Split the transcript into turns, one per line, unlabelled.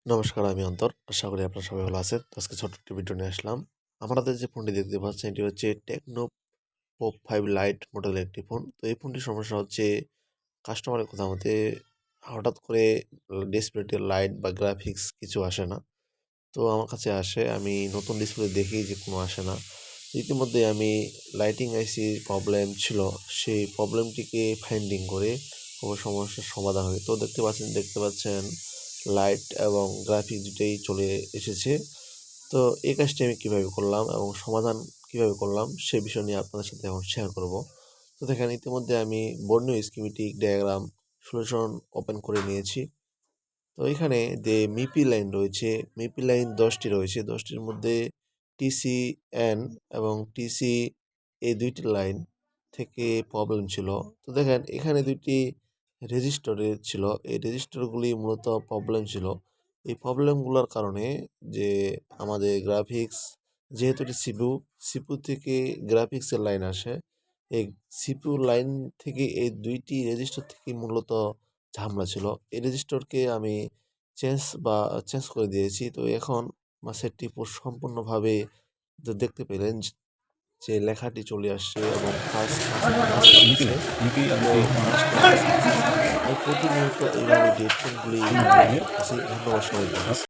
নমস্কার, আমি অন্তর। আশা করি আপনারা সবাই ভালো আছেন। তো আজকে ছোট্ট একটি ভিডিও নিয়ে আসলাম। আমাদের যে ফোনটি দেখতে পাচ্ছেন এটি হচ্ছে টেকনো পপ 5 লাইট মডেলের একটি ফোন। তো এই ফোনটির সমস্যা হচ্ছে কাস্টমারের কথা মতে হঠাৎ করে ডিসপ্লেতে লাইট বা গ্রাফিক্স কিছু আসে না। তো আমার কাছে আসে, আমি নতুন ডিসপ্লে দেখি যে কোনো আসে না। ইতিমধ্যে আমি লাইটিং আইসির প্রবলেম ছিল, সেই প্রবলেমটিকে ফাইন্ডিং করে কোনো সমস্যার সমাধান হয়। তো দেখতে পাচ্ছেন লাইট এবং গ্রাফিক্স দুটোই চলে এসেছে। তো এই কাজটি আমি কীভাবে করলাম এবং সমাধান কীভাবে করলাম সে বিষয় নিয়ে আপনাদের সাথে এখন শেয়ার করব। তো দেখেন, ইতিমধ্যে আমি বর্ণীয় স্কিমেটিক ডায়াগ্রাম সলিউশন ওপেন করে নিয়েছি। তো এখানে যে মিপি লাইন রয়েছে, মিপি লাইন 10টি রয়েছে। 10টির মধ্যে টিসিএন এবং টিসি এই 2টি লাইন থেকে প্রবলেম ছিল। তো দেখেন, এখানে 2টি রেজিস্টরের ছিল। এই রেজিস্টরগুলি মূলত প্রবলেম ছিল। এই প্রবলেমগুলোর কারণে যে আমাদের গ্রাফিক্স, যেহেতু এটি সিপিইউ থেকে গ্রাফিক্সের লাইন আসে, এই সিপিইউ লাইন থেকে এই 2টি রেজিস্টর থেকে মূলত ঝামেলা ছিল। এই রেজিস্টরকে আমি চেঞ্জ করে দিয়েছি। তো এখন আমার সেটটি সম্পূর্ণভাবে দেখতে পেলেন যে লেখাটি চলে আসছে এবং কাজটা
নিখিল,
হচ্ছে।
নিখিল
তো
আমাকে
কাজটা আমি প্রতিনিয়ত এইভাবে হেডফোনগুলি ব্যবহার করতেছি। ধন্যবাদ সবাইকে।